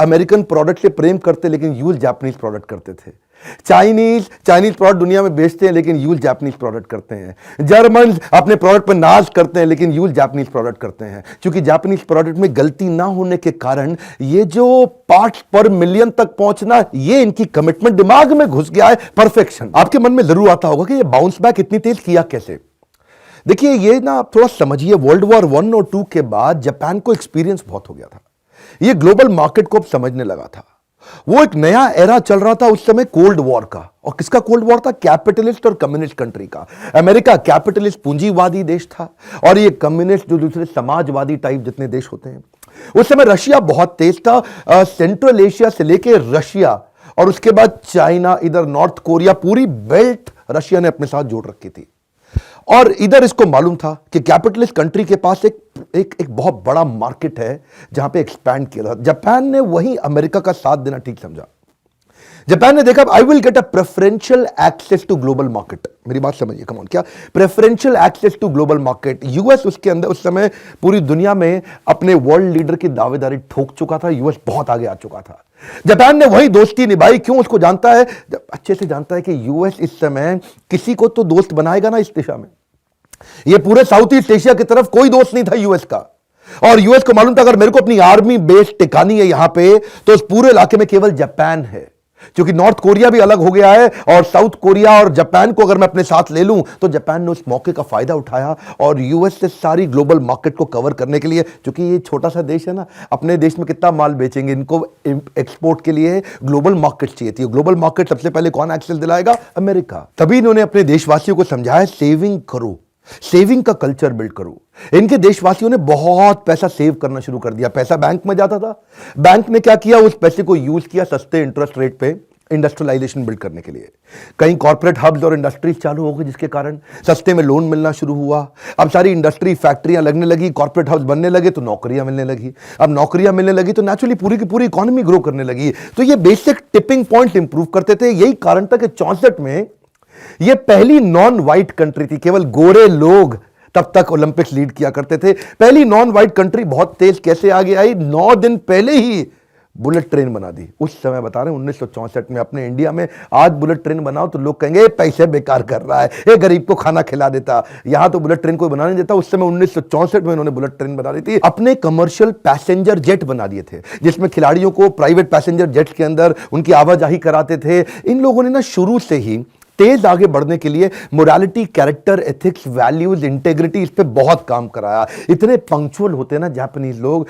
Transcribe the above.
American product से प्रेम करते लेकिन यूज जापानीज प्रोडक्ट करते थे। चाइनीज प्रोडक्ट दुनिया में बेचते हैं लेकिन यूज जापानीज प्रोडक्ट करते हैं। जर्मन अपने प्रोडक्ट पर नाज करते हैं लेकिन यूज जापानीज प्रोडक्ट करते हैं, क्योंकि जापानीज प्रोडक्ट में गलती ना होने के कारण ये जो पार्ट्स पर मिलियन तक पहुंचना, ये इनकी कमिटमेंट दिमाग में घुस गया है, परफेक्शन। आपके मन में जरूर आता होगा कि ये बाउंस बैक इतनी तेज किया कैसे। देखिए ये ना आप थोड़ा समझिए, वर्ल्ड वॉर 1 और 2 के बाद जापान को एक्सपीरियंस बहुत हो गया था, ये ग्लोबल मार्केट को अब समझने लगा था। वो एक नया एरा चल रहा था उस समय कोल्ड वॉर का। और किसका कोल्ड वॉर था? कैपिटलिस्ट और कम्युनिस्ट कंट्री का। अमेरिका कैपिटलिस्ट पूंजीवादी देश था और ये कम्युनिस्ट जो दूसरे समाजवादी टाइप जितने देश होते हैं। उस समय रशिया बहुत तेज था, सेंट्रल एशिया से लेके रशिया और उसके बाद चाइना, इधर नॉर्थ कोरिया, पूरी बेल्ट रशिया ने अपने साथ जोड़ रखी थी। और इधर इसको मालूम था कि कैपिटलिस्ट कंट्री के पास एक बहुत बड़ा मार्केट है जहां पे एक्सपैंड किया। जापान ने वही अमेरिका का साथ देना ठीक समझा। जापान ने देखा I will get a preferential access to global market. मेरी बात समझिए, कम ऑन, क्या preferential access to global market. US उसके अंदर उस समय पूरी दुनिया में अपने वर्ल्ड लीडर की दावेदारी ठोक चुका था, यूएस बहुत आगे आ चुका था। जापान ने वही दोस्ती निभाई, क्यों? उसको जानता है, अच्छे से जानता है कि यूएस इस समय किसी को तो दोस्त बनाएगा ना इस दिशा में। ये पूरे साउथ ईस्ट एशिया की तरफ कोई दोस्त नहीं था यूएस का, और यूएस को मालूम था अगर मेरे को अपनी आर्मी बेस टिकानी है यहां पे तो उस पूरे इलाके में केवल जापान है, क्योंकि नॉर्थ कोरिया भी अलग हो गया है और साउथ कोरिया और जापान को अगर मैं अपने साथ ले लूं तो जापान ने उस मौके का फायदा उठाया और यूएस से सारी ग्लोबल मार्केट को कवर करने के लिए, क्योंकि ये छोटा सा देश है ना, अपने देश में कितना माल बेचेंगे, इनको एक्सपोर्ट के लिए ग्लोबल मार्केट चाहिए थी। ग्लोबल मार्केट सबसे पहले कौन एक्सेस दिलाएगा? अमेरिका। तभी इन्होंने अपने देशवासियों को समझाया सेविंग करो, सेविंग का कल्चर बिल्ड करो। इनके देशवासियों ने बहुत पैसा सेव करना शुरू कर दिया। पैसा बैंक में जाता था, बैंक ने क्या किया, उस पैसे को यूज किया सस्ते इंटरेस्ट रेट पे इंडस्ट्रियलाइजेशन बिल्ड करने के लिए। कई कॉर्पोरेट हब्स और इंडस्ट्रीज चालू हो गई जिसके कारण सस्ते में लोन मिलना शुरू हुआ। अब सारी इंडस्ट्री फैक्ट्रियां लगने लगी, कॉर्पोरेट हब्स बनने लगे तो नौकरियां मिलने लगी। अब नौकरियां मिलने लगी तो नेचुरली पूरी की पूरी इकोनॉमी ग्रो करने लगी। तो ये बेसिक टिपिंग पॉइंट इंप्रूव करते थे। यही कारण था कि 64 में ये पहली नॉन वाइट कंट्री थी, केवल गोरे लोग तब तक ओलंपिक्स लीड किया करते थे। पहली नॉन वाइट कंट्री बहुत तेज कैसे आगे आई, 9 दिन पहले ही बुलेट ट्रेन बना दी। उस समय बता रहे हैं 1964 में अपने इंडिया में। आज बुलेट ट्रेन बनाओ तो लोग कहेंगे पैसे बेकार कर रहा है, ये गरीब को खाना खिला देता। यहां तो बुलेट ट्रेन कोई बना नहीं देता। उस समय 1964 में इन्होंने बुलेट ट्रेन बना दी थी। अपने कमर्शियल पैसेंजर जेट बना दिए थे जिसमें खिलाड़ियों को प्राइवेट पैसेंजर जेट के अंदर उनकी आवाजाही कराते थे। इन लोगों ने ना शुरू से ही तेज आगे बढ़ने के लिए morality, character, ethics, values, integrity, इस पे बहुत काम कराया। इतने पंक्चुअल होते हैं ना जापानीज लोग।